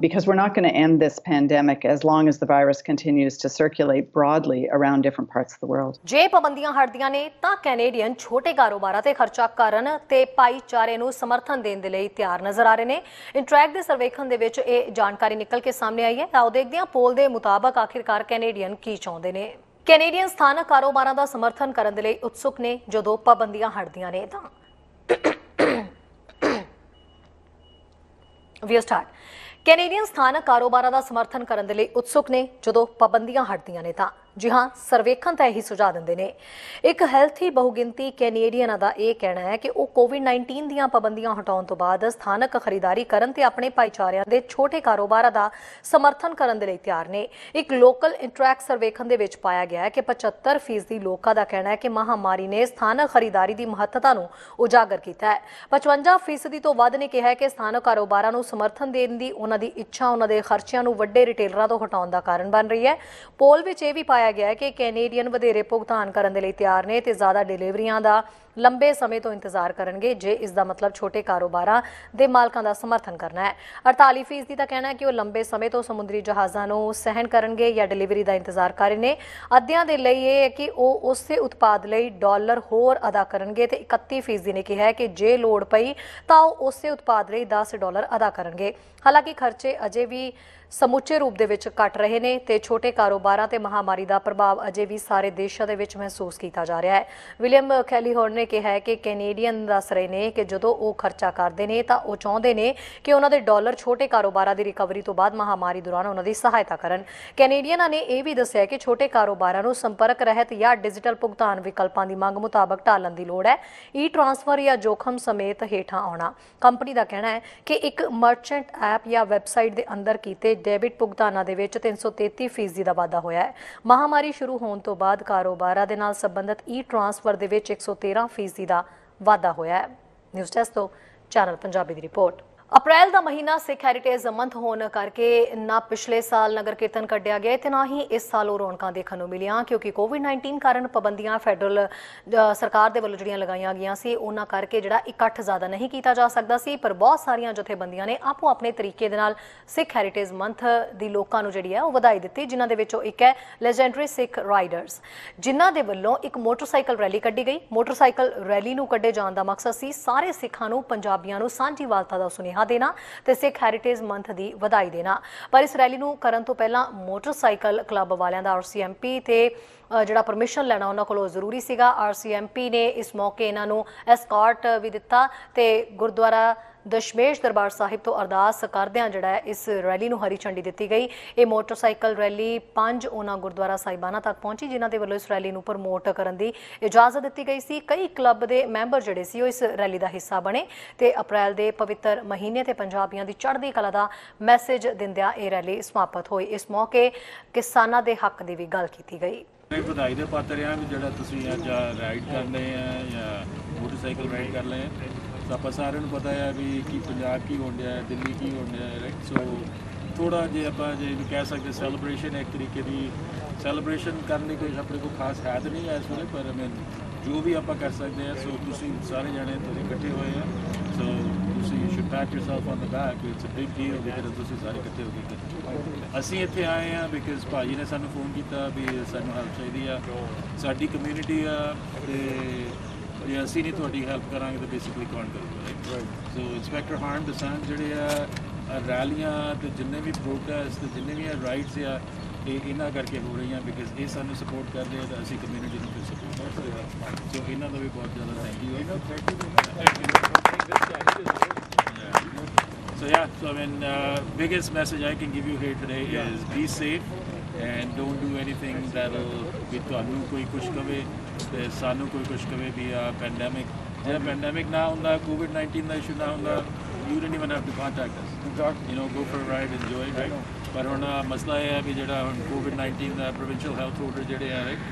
Because we're not going to end this pandemic as long as the virus continues to circulate broadly around different parts of the world. ਜੇ ਪਾਬੰਦੀਆਂ ਹਟਦੀਆਂ ਨੇ ਤਾਂ Canadian ਛੋਟੇ ਕਾਰੋਬਾਰਾਂ ਤੇ ਖਰਚਾ ਕਰਨ ਤੇ ਭਾਈਚਾਰੇ ਨੂੰ ਸਮਰਥਨ ਦੇਣ ਦੇ ਲਈ ਤਿਆਰ ਨਜ਼ਰ ਆ ਰਹੇ ਨੇ। ਇੰਟਰੈਕਟ ਦੇ ਸਰਵੇਖਣ ਦੇ ਵਿੱਚ ਇਹ ਜਾਣਕਾਰੀ ਨਿਕਲ ਕੇ ਸਾਹਮਣੇ ਆਈ ਹੈ। ਆਓ ਦੇਖਦੇ ਹਾਂ ਪੋਲ ਦੇ ਮੁਤਾਬਕ ਆਖਿਰਕਾਰ ਕੈਨੇਡੀਅਨ ਕੀ ਚਾਹੁੰਦੇ ਨੇ। ਕੈਨੇਡੀਅਨ ਸਥਾਨਕ ਕਾਰੋਬਾਰਾਂ ਦਾ ਸਮਰਥਨ ਕਰਨ ਦੇ ਲਈ ਉਤਸੁਕ ਨੇ ਜਦੋਂ ਪਾਬੰਦੀਆਂ ਹਟਦੀਆਂ ਨੇ ਤਾਂ ਕੈਨੇਡੀਅਨ ਸਥਾਨਕ ਕਾਰੋਬਾਰਾਂ ਦਾ ਸਮਰਥਨ ਕਰਨ ਦੇ ਲਈ ਉਤਸੁਕ ਨੇ ਜਦੋਂ ਪਾਬੰਦੀਆਂ ਹਟਦੀਆਂ ਨੇ ਤਾਂ ਜੀ ਹਾਂ ਸਰਵੇਖਣ ਤਾਂ ਇਹੀ ਸੁਝਾਅ ਦਿੰਦੇ ਨੇ। ਇੱਕ ਹੈਲਥੀ ਬਹੁਗਿਣਤੀ ਕੈਨੇਡੀਅਨਾਂ ਦਾ ਇਹ ਕਹਿਣਾ ਹੈ ਕਿ ਉਹ ਕੋਵਿਡ-19 ਦੀਆਂ ਪਾਬੰਦੀਆਂ ਹਟਾਉਣ ਤੋਂ ਬਾਅਦ ਸਥਾਨਕ ਖਰੀਦਾਰੀ ਕਰਨ ਤੇ ਆਪਣੇ ਭਾਈਚਾਰਿਆਂ ਦੇ ਛੋਟੇ ਕਾਰੋਬਾਰਾਂ ਦਾ ਸਮਰਥਨ ਕਰਨ ਦੇ ਲਈ ਤਿਆਰ ਨੇ। ਇੱਕ ਲੋਕਲ ਇੰਟਰੈਕਟ ਸਰਵੇਖਣ ਦੇ ਵਿੱਚ ਪਾਇਆ ਗਿਆ ਹੈ ਕਿ 75% ਲੋਕਾਂ ਦਾ ਕਹਿਣਾ ਹੈ ਕਿ ਮਹਾਮਾਰੀ ਨੇ ਸਥਾਨਕ ਖਰੀਦਾਰੀ ਦੀ ਮਹੱਤਤਾ ਨੂੰ ਉਜਾਗਰ ਕੀਤਾ ਹੈ। 55% ਤੋਂ ਵੱਧ ਨੇ ਕਿਹਾ ਹੈ ਕਿ ਸਥਾਨਕ ਕਾਰੋਬਾਰਾਂ ਨੂੰ ਸਮਰਥਨ ਦੇਣ ਦੀ ਉਹਨਾਂ ਦੀ ਇੱਛਾ ਉਹਨਾਂ ਦੇ ਖਰਚਿਆਂ ਨੂੰ ਵੱਡੇ ਰਿਟੇਲਰਾਂ ਤੋਂ ਹਟਾਉਣ ਦਾ ਕਾਰਨ ਬਣ ਰਹੀ ਹੈ। ਪੋਲ ਵਿੱਚ ਇਹ ਵੀ ਪਾਇਆ ਗਿਆ ਕਿ ਕੈਨੇਡੀਅਨ ਵਧੇਰੇ ਭੁਗਤਾਨ ਕਰਨ ਦੇ ਲਈ ਤਿਆਰ ਨੇ ਤੇ ਜ਼ਿਆਦਾ ਡਿਲੀਵਰੀਆਂ ਦਾ ਲੰਬੇ ਸਮੇਂ ਤੋਂ ਇੰਤਜ਼ਾਰ ਕਰਨਗੇ ਜੇ ਇਸ ਦਾ ਮਤਲਬ ਛੋਟੇ ਕਾਰੋਬਾਰਾਂ ਦੇ ਮਾਲਕਾਂ ਦਾ ਸਮਰਥਨ ਕਰਨਾ ਹੈ। 48% ਦਾ ਕਹਿਣਾ ਹੈ ਕਿ ਉਹ ਲੰਬੇ ਸਮੇਂ ਤੋਂ ਸਮੁੰਦਰੀ ਜਹਾਜ਼ਾਂ ਨੂੰ ਸਹਿਣ ਕਰਨਗੇ ਜਾਂ ਡਿਲੀਵਰੀ ਦਾ ਇੰਤਜ਼ਾਰ ਕਰ ਰਹੇ ਨੇ। ਅੱਧਿਆਂ ਦੇ ਲਈ ਇਹ ਹੈ ਕਿ ਉਹ ਉਸੇ ਉਤਪਾਦ ਲਈ ਡਾਲਰ ਹੋਰ ਅਦਾ ਕਰਨਗੇ ਤੇ 31% ਨੇ ਕਿਹਾ ਕਿ ਜੇ ਲੋੜ ਪਈ ਤਾਂ ਉਹ ਉਸੇ ਉਤਪਾਦ ਲਈ $10 ਅਦਾ ਕਰਨਗੇ। ਹਾਲਾਂਕਿ ਖਰਚੇ ਅਜੇ ਵੀ ਸਮੁੱਚੇ ਰੂਪ ਦੇ ਵਿੱਚ ਘਟ ਰਹੇ ਨੇ ਤੇ ਛੋਟੇ ਕਾਰੋਬਾਰਾਂ ਤੇ ਮਹਾਮਾਰੀ ਦਾ ਪ੍ਰਭਾਵ ਅਜੇ ਵੀ ਸਾਰੇ ਦੇਸ਼ਾਂ ਦੇ ਵਿੱਚ ਮਹਿਸੂਸ ਕੀਤਾ ਜਾ ਰਿਹਾ ਹੈ। ਵਿਲੀਅਮ ਕੈਲੀਹੋਰਨ ਨੇ ਕਿਹਾ ਹੈ ਕਿ ਕੈਨੇਡੀਅਨ ਦੱਸ ਰਹੇ ਨੇ ਕਿ ਜਦੋਂ ਉਹ ਖਰਚਾ ਕਰਦੇ ਨੇ ਤਾਂ ਉਹ ਚਾਹੁੰਦੇ ਨੇ ਕਿ ਉਹਨਾਂ ਦੇ ਡਾਲਰ ਛੋਟੇ ਕਾਰੋਬਾਰਾਂ ਦੀ ਰਿਕਵਰੀ ਤੋਂ ਬਾਅਦ ਮਹਾਮਾਰੀ ਦੌਰਾਨ ਉਹਨਾਂ ਦੀ ਸਹਾਇਤਾ ਕਰਨ। ਕੈਨੇਡੀਅਨਾਂ ਨੇ ਇਹ ਵੀ ਦੱਸਿਆ ਕਿ ਛੋਟੇ ਕਾਰੋਬਾਰਾਂ ਨੂੰ ਸੰਪਰਕ ਰਹਿਤ ਜਾਂ ਡਿਜੀਟਲ ਭੁਗਤਾਨ ਵਿਕਲਪਾਂ ਦੀ ਮੰਗ ਮੁਤਾਬਕ ਢਾਲਣ ਦੀ ਲੋੜ ਹੈ। ਈ ਟ੍ਰਾਂਸਫਰ ਜਾਂ ਜੋਖਮ ਸਮੇਤ ਹੇਠਾਂ ਆਉਣਾ। ਕੰਪਨੀ ਦਾ ਕਹਿਣਾ ਹੈ ਕਿ ਇੱਕ ਮਰਚੈਂਟ ਐਪ ਜਾਂ ਵੈਬਸਾਈਟ ਦੇ ਅੰਦਰ ਕੀਤੇ ਡੈਬਿਟ ਭੁਗਤਾਨਾਂ ਦੇ ਵਿੱਚ 333% ਦਾ ਵਾਧਾ ਹੋਇਆ ਹੈ। ਮਹਾਮਾਰੀ ਸ਼ੁਰੂ ਹੋਣ ਤੋਂ ਬਾਅਦ ਕਾਰੋਬਾਰਾਂ ਦੇ ਨਾਲ ਸੰਬੰਧਿਤ ਈ ਟ੍ਰਾਂਸਫਰ ਦੇ ਵਿੱਚ 113% ਦਾ ਵਾਧਾ ਹੋਇਆ ਹੈ। ਨਿਊਜ਼ ਡੈਸਕ ਤੋਂ ਚੈਨਲ ਪੰਜਾਬੀ ਦੀ ਰਿਪੋਰਟ। ਅਪ੍ਰੈਲ ਦਾ ਮਹੀਨਾ ਸਿੱਖ ਹੈਰੀਟੇਜ ਮੰਥ ਹੋਣ ਕਰਕੇ ਨਾ ਪਿਛਲੇ ਸਾਲ ਨਗਰ ਕੀਰਤਨ ਕੱਢਿਆ ਗਿਆ ਤੇ ਨਾ ਹੀ ਇਸ ਸਾਲ ਉਹ ਰੌਣਕਾਂ ਦੇਖਣ ਨੂੰ ਮਿਲੀਆਂ ਕਿਉਂਕਿ ਕੋਵਿਡ-19 ਕਾਰਨ ਪਾਬੰਦੀਆਂ ਫੈਡਰਲ ਸਰਕਾਰ ਦੇ ਵੱਲੋਂ ਜਿਹੜੀਆਂ ਲਗਾਈਆਂ ਗਈਆਂ ਸੀ ਉਹਨਾਂ ਕਰਕੇ ਜਿਹੜਾ ਇਕੱਠ ਜ਼ਿਆਦਾ ਨਹੀਂ ਕੀਤਾ ਜਾ ਸਕਦਾ ਸੀ। ਪਰ ਬਹੁਤ ਸਾਰੀਆਂ ਜਥੇਬੰਦੀਆਂ ਨੇ ਆਪੋ ਆਪਣੇ ਤਰੀਕੇ ਦੇ ਨਾਲ ਸਿੱਖ ਹੈਰੀਟੇਜ ਮੰਥ ਦੀ ਲੋਕਾਂ ਨੂੰ ਜਿਹੜੀ ਹੈ ਉਹ ਵਧਾਈ ਦਿੱਤੀ, ਜਿਨ੍ਹਾਂ ਦੇ ਵਿੱਚੋਂ ਇੱਕ ਹੈ ਲੈਜੈਂਡਰੀ ਸਿੱਖ ਰਾਈਡਰਸ, ਜਿਨ੍ਹਾਂ ਦੇ ਵੱਲੋਂ ਇੱਕ ਮੋਟਰਸਾਈਕਲ ਰੈਲੀ ਕੱਢੀ ਗਈ। ਮੋਟਰਸਾਈਕਲ ਰੈਲੀ ਨੂੰ ਕੱਢੇ ਜਾਣ ਦਾ ਮਕਸਦ ਸੀ ਸਾਰੇ ਸਿੱਖਾਂ ਨੂੰ ਪੰਜਾਬੀਆਂ ਨੂੰ ਸਾਂਝੀਵਾਲਤਾ ਦਾ ਸੁਨੇਹਾ ਦੇਣਾ ਤੇ ਸਿੱਖ ਹੈਰੀਟੇਜ ਮੰਥ ਦੀ ਵਧਾਈ ਦੇਣਾ। ਪਰ ਇਸ ਰੈਲੀ ਨੂੰ ਕਰਨ ਤੋਂ ਪਹਿਲਾਂ ਮੋਟਰਸਾਈਕਲ ਕਲੱਬ ਵਾਲਿਆਂ ਦਾ RCMP ਤੇ ਜਿਹੜਾ ਪਰਮਿਸ਼ਨ ਲੈਣਾ ਉਹਨਾਂ ਕੋਲੋਂ ਜ਼ਰੂਰੀ ਸੀਗਾ। RCMP ਨੇ ਇਸ ਮੌਕੇ ਇਹਨਾਂ ਨੂੰ ਐਸਕਾਰਟ ਵੀ ਦਿੱਤਾ ਤੇ ਗੁਰਦੁਆਰਾ ਦਸ਼ਮੇਸ਼ ਦਰਬਾਰ ਸਾਹਿਬ ਤੋਂ ਅਰਦਾਸ ਕਰਦਿਆਂ ਜਿਹੜਾ ਹੈ ਇਸ ਰੈਲੀ ਨੂੰ ਹਰੀ ਝੰਡੀ ਦਿੱਤੀ ਗਈ। ਇਹ ਮੋਟਰਸਾਈਕਲ ਰੈਲੀ 5 ਉਹਨਾਂ ਗੁਰਦੁਆਰਾ ਸਾਹਿਬਾਨਾਂ ਤੱਕ ਪਹੁੰਚੀ ਜਿਨ੍ਹਾਂ ਦੇ ਵੱਲੋਂ ਇਸ ਰੈਲੀ ਨੂੰ ਪ੍ਰਮੋਟ ਕਰਨ ਦੀ ਇਜਾਜ਼ਤ ਦਿੱਤੀ ਗਈ ਸੀ। ਕਈ ਕਲੱਬ ਦੇ ਮੈਂਬਰ ਜਿਹੜੇ ਸੀ ਉਹ ਇਸ ਰੈਲੀ ਦਾ ਹਿੱਸਾ ਬਣੇ ਤੇ ਅਪ੍ਰੈਲ ਦੇ ਪਵਿੱਤਰ ਮਹੀਨੇ ਤੇ ਪੰਜਾਬੀਆਂ ਦੀ ਚੜ੍ਹਦੀ ਕਲਾ ਦਾ ਮੈਸੇਜ ਦਿੰਦਿਆਂ ਇਹ ਰੈਲੀ ਸਮਾਪਤ ਹੋਈ। ਇਸ ਮੌਕੇ ਕਿਸਾਨਾਂ ਦੇ ਹੱਕ ਦੀ ਵੀ ਗੱਲ ਕੀਤੀ ਗਈ। ਵਧਾਈ ਦੇ ਪਾਤਰ ਆ ਵੀ ਜਿਹੜਾ ਤੁਸੀਂ ਅੱਜ ਰਾਈਡ ਕਰ ਲਏ ਆ ਜਾਂ ਮੋਟਰਸਾਈਕਲ ਰਾਈਡ ਕਰ ਲਏ ਤਾਂ ਆਪਾਂ ਸਾਰਿਆਂ ਨੂੰ ਪਤਾ ਆ ਵੀ ਕਿ ਪੰਜਾਬ ਕੀ ਹੋਣ ਡਿਆ, ਦਿੱਲੀ ਕੀ ਹੋਣ ਡਿਆ, ਰਾਈਟ। ਸੋ ਥੋੜ੍ਹਾ ਜੇ ਆਪਾਂ ਜੇ ਵੀ ਕਹਿ ਸਕਦੇ ਸੈਲੀਬ੍ਰੇਸ਼ਨ ਇੱਕ ਤਰੀਕੇ ਦੀ ਸੈਲੀਬ੍ਰੇਸ਼ਨ ਕਰਨ ਦੀ ਕੋਈ ਆਪਣੇ ਕੋਲ ਖਾਸ ਹੈ ਤਾਂ ਨਹੀਂ ਇਸ ਵੇਲੇ, ਪਰ ਮੈਂ ਜੋ ਵੀ ਆਪਾਂ ਕਰ ਸਕਦੇ ਹਾਂ। ਸੋ ਤੁਸੀਂ ਸਾਰੇ ਜਾਣੇ ਤੁਸੀਂ ਇਕੱਠੇ ਹੋਏ ਆ, ਸੋ ਤੁਸੀਂ should pat yourself on the back, it's a big deal because ਤੁਸੀਂ ਸਾਰੇ ਇਕੱਠੇ ਹੋ ਗਏ। ਅਸੀਂ ਇੱਥੇ ਆਏ ਆ ਬਿਕਾਜ਼ ਭਾਜੀ ਨੇ ਸਾਨੂੰ ਫੋਨ ਕੀਤਾ ਵੀ ਸਾਨੂੰ ਹੈਲਪ ਚਾਹੀਦੀ ਆ, ਸਾਡੀ ਕਮਿਊਨਿਟੀ ਆ ਤੇ ਜੇ ਅਸੀਂ ਨਹੀਂ ਤੁਹਾਡੀ ਹੈਲਪ ਕਰਾਂਗੇ ਤਾਂ ਬੇਸਿਕਲੀ ਕੌਣ ਕਰੂਗਾ, ਰਾਈਟ। ਸੋ ਇੰਸਪੈਕਟਰ ਹਾਰਨ ਦਸਾਂਝ ਜਿਹੜੇ ਆ ਰੈਲੀਆਂ ਤੇ ਜਿੰਨੇ ਵੀ ਪ੍ਰੋਟੈਸਟ ਤੇ ਜਿੰਨੇ ਵੀ ਰਾਈਟਸ ਆ ਇਹ ਇਹਨਾਂ ਕਰਕੇ ਹੋ ਰਹੀਆਂ ਬਿਕਾਜ਼ ਇਹ ਸਾਨੂੰ ਸਪੋਰਟ ਕਰਦੇ ਆ ਤਾਂ ਅਸੀਂ ਕਮਿਊਨਿਟੀ ਨੂੰ ਫਿਰ ਸਪੋਰਟ ਕਰਦੇ ਹਾਂ। ਸੋ ਇਹਨਾਂ ਦਾ ਵੀ ਬਹੁਤ ਜ਼ਿਆਦਾ thank you. So yeah, so I mean, biggest message I can give you here today is be safe and don't do anything that'll be ਤੁਹਾਨੂੰ ਕੋਈ ਕੁਛ ਕਵੇ ਤੇ ਸਾਨੂੰ ਕੋਈ ਕੁਛ ਕਵੇ ਵੀ ਪੈਂਡੈਮਿਕ ਜਿਹੜਾ ਪੈਂਡੈਮਿਕ ਨਾ ਹੁੰਦਾ, COVID-19 ਦਾ ਇਸ਼ੂ ਨਾ ਹੁੰਦਾ, you didn't even have to contact us. You know, go for a ride, enjoy, right? ਪਰ ਹੁਣ ਮਸਲਾ ਇਹ ਹੈ ਵੀ ਜਿਹੜਾ ਹੁਣ COVID-19 ਦਾ ਪ੍ਰੋਵਿੰਸ਼ੀਅਲ ਹੈਲਥ ਆਰਡਰ ਜਿਹੜੇ ਆ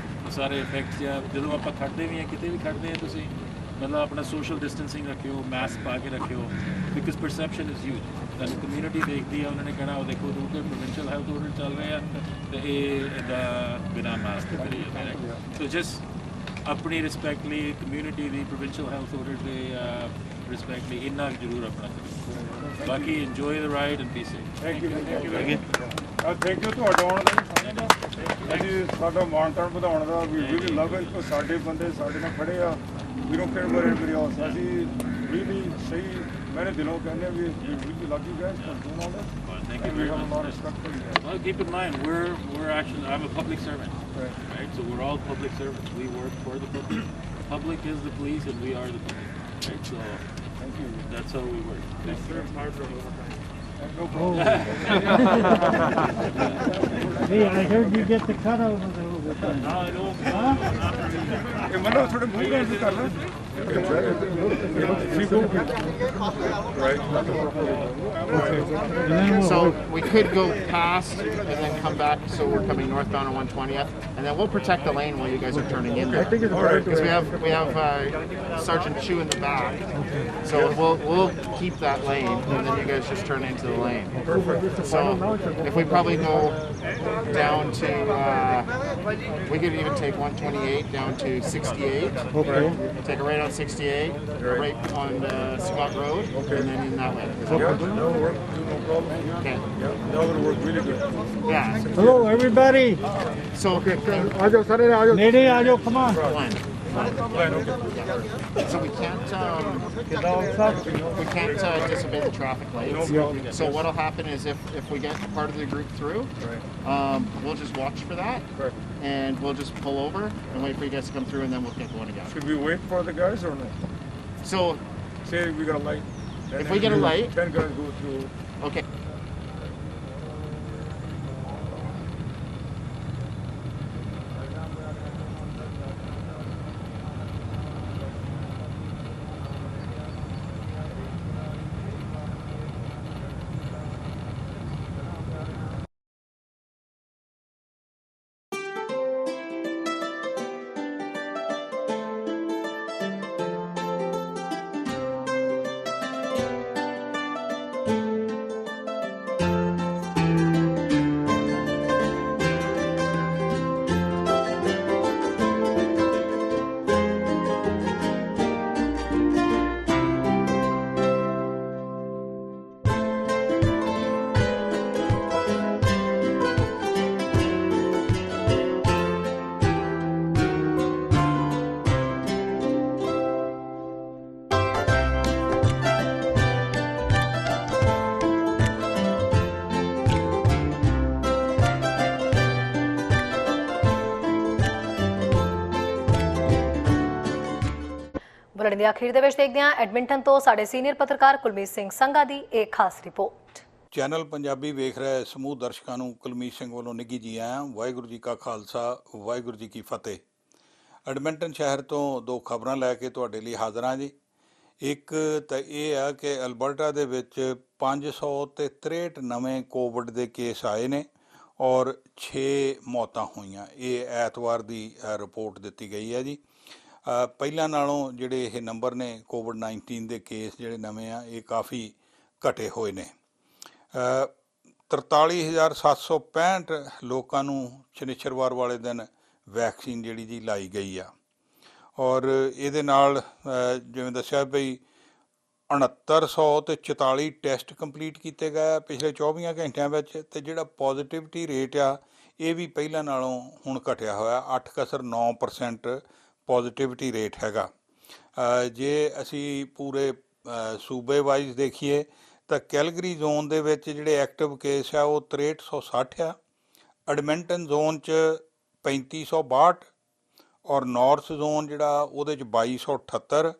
ਉਹ ਸਾਰੇ ਇਫੈਕਟ ਜਾਂ ਜਦੋਂ ਆਪਾਂ ਖੜਦੇ ਵੀ ਹਾਂ ਕਿਤੇ ਵੀ ਖੜਦੇ ਆ ਤੁਸੀਂ ਮਤਲਬ ਆਪਣਾ ਸੋਸ਼ਲ ਡਿਸਟੈਂਸਿੰਗ ਰੱਖਿਓ, ਮਾਸਕ ਪਾ ਕੇ ਰੱਖਿਓ ਬਿਕਾਜ਼ ਪਰਸੈਪਸ਼ਨ ਇਜ਼ ਹਿਊਜ। ਤੁਹਾਨੂੰ ਕਮਿਊਨਿਟੀ ਦੇਖਦੀ ਆ, ਉਹਨਾਂ ਨੇ ਕਹਿਣਾ ਉਹ ਦੇਖੋ ਦੂਰ ਪ੍ਰੋਵਿੰਸ਼ੀਅਲ ਹੈਲਥ ਆਰਡਰ ਚੱਲ ਰਹੇ ਆ ਤੇ ਇਹ ਇੱਦਾਂ ਬਿਨਾਂ ਮਾਸਕ ਕਰੀ ਜਾਂਦੇ ਨੇ। ਸੋ ਜਸਟ ਆਪਣੀ ਰਿਸਪੈਕਟ ਲਈ ਕਮਿਊਨਿਟੀ ਦੀ ਪ੍ਰੋਵਿੰਸ਼ੀਅਲ ਹੈਲਥ ਆਰਡਰ ਦੇ ਰਿਸਪੈਕਟ ਲਈ ਇੰਨਾ ਕੁ ਜ਼ਰੂਰ ਆਪਣਾ ਕਰੀਏ। ਬਾਕੀ enjoy the ride and be safe. Thank you thank you ਤੁਹਾਡਾ ਆਉਣ ਦਾ ਅਸੀਂ ਸਾਡਾ ਮਾਣ ਤਾਣ ਵਧਾਉਣ ਦਾ ਵੀ ਰੀਲੀ ਲਵ ਇਟ। ਸਾਡੇ ਬੰਦੇ ਸਾਡੇ ਨਾਲ ਖੜੇ ਆ we don't care about everybody else. ਅਸੀਂ ਰੀਲੀ ਸਹੀ मैंने दिलों कहने we really love you guys for doing all this. Thank you we very have much. a lot of respect for you guys. Well, keep in mind, we're actually, I'm a public servant, right? So we're all public servants. We work for the public. The public is the police, and we are the police, right? So Thank you. that's how we work. Yes, sir. No Oh. problem. Hey, I heard you get the cut over there. ਇਹ ਮਤਲਬ ਥੋੜੇ ਮੂੰਹ ਨਾਲ ਵੀ ਕਰ ਲੈ So we could go past and then come back, so we're coming northbound on 120th, and then we'll protect the lane while you guys are turning in there. Because we have Sergeant Chu in the back, so we'll keep that lane, and then you guys just turn into the lane. So if we probably go down to, we could even take 128 down to 68. Okay. Take a right on 68, right on Scott Road, and then in that way. That'll work. No problem. Okay. That would work really good. Yeah. Hello, everybody. So Lady, Ajo, come on. One. So we can't disobey the traffic lights. So what'll happen is if we get part of the group through, we'll just watch for that, and we'll just pull over and wait for you guys to come through, and then we'll get going again. Should we wait for the guys or no? So Say we got a light. If we get a light- 10 guys go through. okay. Bulletin ਦੇ ਅਖੀਰ ਦੇ ਵਿੱਚ ਦੇਖਦੇ ਹਾਂ Edmonton ਤੋਂ ਸਾਡੇ senior ਪੱਤਰਕਾਰ ਕੁਲਮੀਤ ਸਿੰਘ ਸੰਘਾ ਦੀ ਇੱਕ ਖਾਸ ਰਿਪੋਰਟ। ਚੈਨਲ ਪੰਜਾਬੀ ਵੇਖ ਰਹੇ ਸਮੂਹ ਦਰਸ਼ਕਾਂ ਨੂੰ ਕੁਲਮੀਤ ਸਿੰਘ ਵੱਲੋਂ ਨਿੱਘੀ ਜੀ ਆਇਆਂ। ਵਾਹਿਗੁਰੂ ਜੀ ਕਾ ਖਾਲਸਾ, ਵਾਹਿਗੁਰੂ ਜੀ ਕੀ ਫਤਿਹ। ਐਡਮਿੰਟਨ ਸ਼ਹਿਰ ਤੋਂ ਦੋ ਖਬਰਾਂ ਲੈ ਕੇ ਤੁਹਾਡੇ ਲਈ ਹਾਜ਼ਰ ਹਾਂ ਜੀ। ਇੱਕ ਤਾਂ ਇਹ ਆ ਕਿ ਅਲਬਰਟਾ ਦੇ ਵਿੱਚ 563 ਨਵੇਂ ਕੋਵਿਡ ਦੇ ਕੇਸ ਆਏ ਨੇ ਔਰ 6 ਮੌਤਾਂ ਹੋਈਆਂ। ਇਹ ਐਤਵਾਰ ਦੀ ਰਿਪੋਰਟ ਦਿੱਤੀ ਗਈ ਹੈ ਜੀ। ਪਹਿਲਾਂ ਨਾਲੋਂ ਜਿਹੜੇ ਇਹ ਨੰਬਰ ਨੇ ਕੋਵਿਡ-19 ਦੇ ਕੇਸ ਜਿਹੜੇ ਨਵੇਂ ਆ ਇਹ ਕਾਫੀ ਘਟੇ ਹੋਏ ਨੇ। 43,765 ਲੋਕਾਂ ਨੂੰ ਸ਼ਨੀਚਰਵਾਰ ਵਾਲੇ ਦਿਨ ਵੈਕਸੀਨ ਜਿਹੜੀ ਜੀ ਲਾਈ ਗਈ ਆ ਔਰ ਇਹਦੇ ਨਾਲ ਜਿਵੇਂ ਦੱਸਿਆ ਬਈ 6944 ਟੈਸਟ ਕੰਪਲੀਟ ਕੀਤੇ ਗਏ ਪਿਛਲੇ 24 ਘੰਟਿਆਂ ਵਿੱਚ ਅਤੇ ਜਿਹੜਾ ਪੋਜ਼ੀਟਿਵਿਟੀ ਰੇਟ ਆ ਇਹ ਵੀ ਪਹਿਲਾਂ ਨਾਲੋਂ ਹੁਣ ਘਟਿਆ ਹੋਇਆ 8.9% ਪੋਜ਼ੀਟਿਵਿਟੀ ਰੇਟ ਹੈਗਾ। ਜੇ ਅਸੀਂ ਪੂਰੇ ਸੂਬੇ ਵਾਈਜ਼ ਦੇਖੀਏ ਤਾਂ ਕੈਲਗਰੀ ਜ਼ੋਨ ਦੇ ਵਿੱਚ ਜਿਹੜੇ ਐਕਟਿਵ ਕੇਸ ਆ ਉਹ 6360 ਆ, ਐਡਮਿੰਟਨ ਜ਼ੋਨ 'ਚ 3562 ਔਰ ਨਾਰਥ ਜ਼ੋਨ ਜਿਹੜਾ ਉਹਦੇ 'ਚ 2278,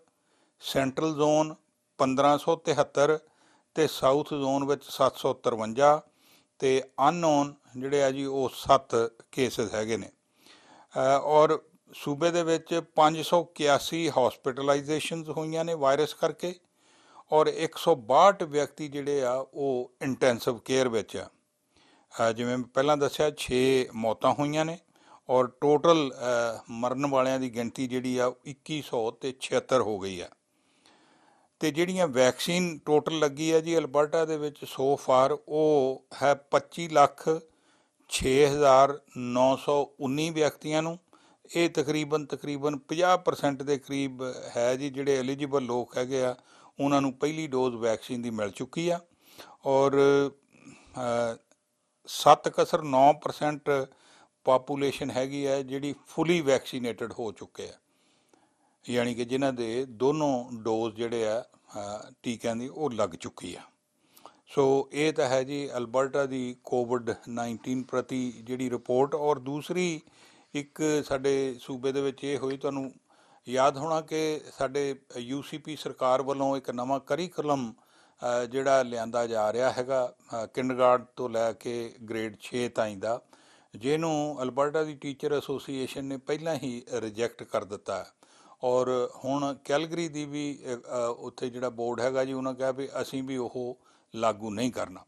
ਸੈਂਟਰਲ ਜ਼ੋਨ 1573 ਅਤੇ ਸਾਊਥ ਜ਼ੋਨ ਵਿੱਚ 753 ਅਤੇ ਅਨਨੋਨ ਜਿਹੜੇ ਆ ਜੀ ਉਹ 7 ਕੇਸਿਸ ਹੈਗੇ ਨੇ। ਔਰ ਸੂਬੇ ਦੇ ਵਿੱਚ 581 ਹੌਸਪੀਟਲਾਈਜੇਸ਼ਨਸ ਹੋਈਆਂ ਨੇ ਵਾਇਰਸ ਕਰਕੇ ਔਰ 162 ਵਿਅਕਤੀ ਜਿਹੜੇ ਆ ਉਹ ਇੰਟੈਂਸਿਵ ਕੇਅਰ ਵਿੱਚ ਆ। ਜਿਵੇਂ ਪਹਿਲਾਂ ਦੱਸਿਆ 6 ਮੌਤਾਂ ਹੋਈਆਂ ਨੇ ਔਰ ਟੋਟਲ ਮਰਨ ਵਾਲਿਆਂ ਦੀ ਗਿਣਤੀ ਜਿਹੜੀ ਆ 2176 ਹੋ ਗਈ ਆ। ਅਤੇ ਜਿਹੜੀਆਂ ਵੈਕਸੀਨ ਟੋਟਲ ਲੱਗੀ ਆ ਜੀ ਅਲਬਰਟਾ ਦੇ ਵਿੱਚ ਸੋ ਫਾਰ ਉਹ ਹੈ 25,06,919 ਵਿਅਕਤੀਆਂ ਨੂੰ। ਇਹ ਤਕਰੀਬਨ 50% ਦੇ ਕਰੀਬ ਹੈ ਜੀ ਜਿਹੜੇ ਐਲੀਜੀਬਲ ਲੋਕ ਹੈਗੇ ਆ ਉਹਨਾਂ ਨੂੰ ਪਹਿਲੀ ਡੋਜ਼ ਵੈਕਸੀਨ ਦੀ ਮਿਲ ਚੁੱਕੀ ਆ ਔਰ 7.9% ਪਾਪੂਲੇਸ਼ਨ ਹੈਗੀ ਹੈ ਜਿਹੜੀ ਫੁੱਲੀ ਵੈਕਸੀਨੇਟਡ ਹੋ ਚੁੱਕੇ ਆ, ਯਾਨੀ ਕਿ ਜਿਨ੍ਹਾਂ ਦੇ ਦੋਨੋਂ ਡੋਜ਼ ਜਿਹੜੇ ਆ ਟੀਕਿਆਂ ਦੀ ਉਹ ਲੱਗ ਚੁੱਕੀ ਆ। ਸੋ ਇਹ ਤਾਂ ਹੈ ਜੀ ਅਲਬਰਟਾ ਦੀ ਕੋਵਿਡ-19 ਪ੍ਰਤੀ ਜਿਹੜੀ ਰਿਪੋਰਟ। ਔਰ ਦੂਸਰੀ ਇੱਕ ਸਾਡੇ ਸੂਬੇ ਦੇ ਵਿੱਚ ਇਹ ਹੋਈ, ਤੁਹਾਨੂੰ ਯਾਦ ਹੋਣਾ ਕਿ ਸਾਡੇ UCP ਸਰਕਾਰ ਵੱਲੋਂ ਇੱਕ ਨਵਾਂ ਕਰੀਕੁਲਮ ਜਿਹੜਾ ਲਿਆਂਦਾ ਜਾ ਰਿਹਾ ਹੈਗਾ ਕਿੰਡਰਗਾਰਟਨ ਤੋਂ ਲੈ ਕੇ ਗ੍ਰੇਡ 6 ਤਾਈਂ ਦਾ, ਜਿਹਨੂੰ ਅਲਬਰਟਾ ਦੀ ਟੀਚਰ ਐਸੋਸੀਏਸ਼ਨ ਨੇ ਪਹਿਲਾਂ ਹੀ ਰਿਜੈਕਟ ਕਰ ਦਿੱਤਾ। ਔਰ ਹੁਣ ਕੈਲਗਰੀ ਦੀ ਵੀ ਉੱਥੇ ਜਿਹੜਾ ਬੋਰਡ ਹੈਗਾ ਜੀ ਉਹਨਾਂ ਕਿਹਾ ਵੀ ਅਸੀਂ ਵੀ ਉਹ ਲਾਗੂ ਨਹੀਂ ਕਰਨਾ।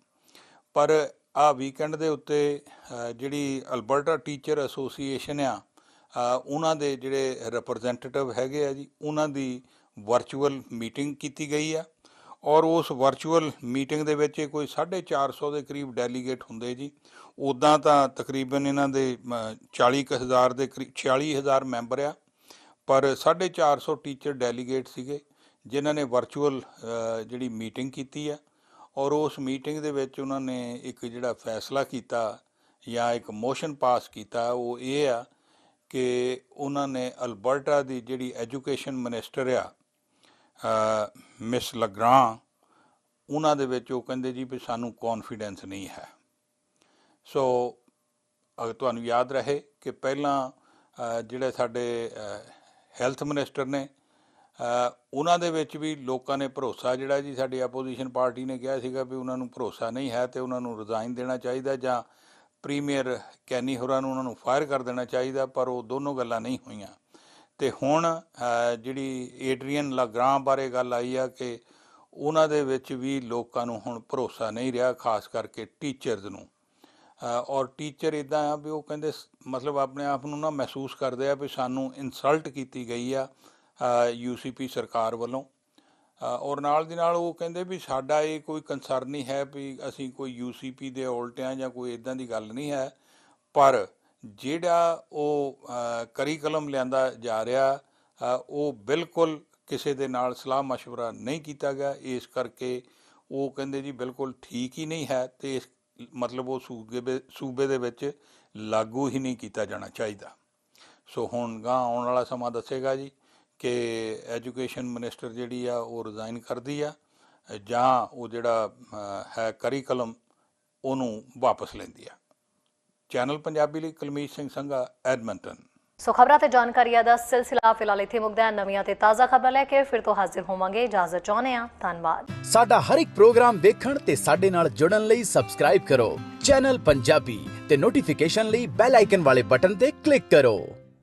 ਪਰ ਆਹ ਵੀਕਐਂਡ ਦੇ ਉੱਤੇ ਜਿਹੜੀ ਅਲਬਰਟਾ ਟੀਚਰ ਐਸੋਸੀਏਸ਼ਨ ਆ ਉਹਨਾਂ ਦੇ ਜਿਹੜੇ ਰਿਪਰੈਜ਼ੈਂਟੇਟਿਵ ਹੈਗੇ ਆ ਜੀ ਉਹਨਾਂ ਦੀ ਵਰਚੁਅਲ ਮੀਟਿੰਗ ਕੀਤੀ ਗਈ ਆ ਔਰ ਉਸ ਵਰਚੁਅਲ ਮੀਟਿੰਗ ਦੇ ਵਿੱਚ ਕੋਈ 450 ਦੇ ਕਰੀਬ ਡੈਲੀਗੇਟ ਹੁੰਦੇ ਜੀ। ਉੱਦਾਂ ਤਾਂ ਤਕਰੀਬਨ ਇਹਨਾਂ ਦੇ 40,000 ਦੇ ਕਰੀਬ 46,000 ਮੈਂਬਰ ਆ, ਪਰ 450 ਟੀਚਰ ਡੈਲੀਗੇਟ ਸੀਗੇ ਜਿਨ੍ਹਾਂ ਨੇ ਵਰਚੁਅਲ ਜਿਹੜੀ ਮੀਟਿੰਗ ਕੀਤੀ ਆ ਔਰ ਉਸ ਮੀਟਿੰਗ ਦੇ ਵਿੱਚ ਉਹਨਾਂ ਨੇ ਇੱਕ ਜਿਹੜਾ ਫੈਸਲਾ ਕੀਤਾ ਜਾਂ ਇੱਕ ਮੋਸ਼ਨ ਪਾਸ ਕੀਤਾ ਉਹ ਇਹ ਆ ਕਿ ਉਹਨਾਂ ਨੇ ਅਲਬਰਟਾ ਦੀ ਜਿਹੜੀ ਐਜੂਕੇਸ਼ਨ ਮਿਨਿਸਟਰ ਆ ਮਿਸ ਲਗਰਾਂ, ਉਹਨਾਂ ਦੇ ਵਿੱਚ ਉਹ ਕਹਿੰਦੇ ਜੀ ਵੀ ਸਾਨੂੰ ਕੌਨਫੀਡੈਂਸ ਨਹੀਂ ਹੈ। ਸੋ ਅਗਰ ਤੁਹਾਨੂੰ ਯਾਦ ਰਹੇ ਕਿ ਪਹਿਲਾਂ ਜਿਹੜੇ ਸਾਡੇ ਹੈਲਥ ਮਿਨਿਸਟਰ ਨੇ ਉਹਨਾਂ ਦੇ ਵਿੱਚ ਵੀ ਲੋਕਾਂ ਨੇ ਭਰੋਸਾ ਜਿਹੜਾ ਜੀ ਸਾਡੀ ਆਪੋਜੀਸ਼ਨ ਪਾਰਟੀ ਨੇ ਕਿਹਾ ਸੀਗਾ ਵੀ ਉਹਨਾਂ ਨੂੰ ਭਰੋਸਾ ਨਹੀਂ ਹੈ ਅਤੇ ਉਹਨਾਂ ਨੂੰ ਰਿਜ਼ਾਈਨ ਦੇਣਾ ਚਾਹੀਦਾ ਜਾਂ ਪ੍ਰੀਮੀਅਰ ਕੈਨੀ ਹੋਰਾਂ ਨੂੰ ਉਹਨਾਂ ਨੂੰ ਫਾਇਰ ਕਰ ਦੇਣਾ ਚਾਹੀਦਾ, ਪਰ ਉਹ ਦੋਨੋਂ ਗੱਲਾਂ ਨਹੀਂ ਹੋਈਆਂ। ਅਤੇ ਹੁਣ ਜਿਹੜੀ ਏਡਰੀਅਨ ਲਗਰਾਂ ਬਾਰੇ ਗੱਲ ਆਈ ਆ ਕਿ ਉਹਨਾਂ ਦੇ ਵਿੱਚ ਵੀ ਲੋਕਾਂ ਨੂੰ ਹੁਣ ਭਰੋਸਾ ਨਹੀਂ ਰਿਹਾ, ਖਾਸ ਕਰਕੇ ਟੀਚਰਸ ਨੂੰ। ਔਰ ਟੀਚਰ ਇੱਦਾਂ ਆ ਵੀ ਉਹ ਕਹਿੰਦੇ ਮਤਲਬ ਆਪਣੇ ਆਪ ਨੂੰ ਨਾ ਮਹਿਸੂਸ ਕਰਦੇ ਆ ਵੀ ਸਾਨੂੰ ਇਨਸਲਟ ਕੀਤੀ ਗਈ ਆ UCP ਸਰਕਾਰ ਵੱਲੋਂ। ਔਰ ਨਾਲ ਦੀ ਨਾਲ ਉਹ ਕਹਿੰਦੇ ਵੀ ਸਾਡਾ ਇਹ ਕੋਈ ਕੰਸਰਨ ਨਹੀਂ ਹੈ ਵੀ ਅਸੀਂ ਕੋਈ UCP ਦੇ ਉਲਟ ਹਾਂ ਜਾਂ ਕੋਈ ਇੱਦਾਂ ਦੀ ਗੱਲ ਨਹੀਂ ਹੈ, ਪਰ ਜਿਹੜਾ ਉਹ ਕਰੀਕੁਲਮ ਲਿਆਂਦਾ ਜਾ ਰਿਹਾ ਉਹ ਬਿਲਕੁਲ ਕਿਸੇ ਦੇ ਨਾਲ ਸਲਾਹ ਮਸ਼ਵਰਾ ਨਹੀਂ ਕੀਤਾ ਗਿਆ। ਇਸ ਕਰਕੇ ਉਹ ਕਹਿੰਦੇ ਜੀ ਬਿਲਕੁਲ ਠੀਕ ਹੀ ਨਹੀਂ ਹੈ ਅਤੇ ਮਤਲਬ ਉਹ ਸੂਬੇ ਦੇ ਵਿੱਚ ਲਾਗੂ ਹੀ ਨਹੀਂ ਕੀਤਾ ਜਾਣਾ ਚਾਹੀਦਾ। ਸੋ ਹੁਣ ਗਾਂ ਆਉਣ ਵਾਲਾ ਸਮਾਂ ਦੱਸੇਗਾ ਜੀ ਕਿ ਐਜੂਕੇਸ਼ਨ ਮਿਨਿਸਟਰ ਜਿਹੜੀ ਆ ਉਹ ਰਿਜ਼ਾਈਨ ਕਰਦੀ ਆ ਜਾਂ ਉਹ ਜਿਹੜਾ ਹੈ ਕਰੀਕੁਲਮ ਉਹਨੂੰ ਵਾਪਸ ਲੈਂਦੀ ਆ। ਚੈਨਲ ਪੰਜਾਬੀ ਲਈ ਕੁਲਮੀਤ ਸਿੰਘ ਸੰਘਾ, ਐਡਮਿੰਟਨ। ਸੋ ਖਬਰਾਂ ਤੇ ਜਾਣਕਾਰੀਆਂ ਦਾ ਸਿਲਸਿਲਾ ਫਿਲਹਾਲ ਇੱਥੇ ਮੁੱਕਦਾ ਹੈ। ਨਵੀਆਂ ਤੇ ਤਾਜ਼ਾ ਖਬਰਾਂ ਲੈ ਕੇ ਫਿਰ ਤੋਂ ਹਾਜ਼ਰ ਹੋਵਾਂਗੇ। ਇਜਾਜ਼ਤ ਚਾਹੁੰਦੇ ਹਾਂ। ਧੰਨਵਾਦ। ਸਾਡਾ ਹਰ ਇੱਕ ਪ੍ਰੋਗਰਾਮ ਦੇਖਣ ਤੇ ਸਾਡੇ ਨਾਲ ਜੁੜਨ ਲਈ ਸਬਸਕ੍ਰਾਈਬ ਕਰੋ ਚੈਨਲ ਪੰਜਾਬੀ ਤੇ ਨੋਟੀਫਿਕੇਸ਼ਨ ਲਈ ਬੈਲ ਆਈਕਨ ਵਾਲੇ ਬਟਨ ਤੇ ਕਲਿੱਕ ਕਰੋ।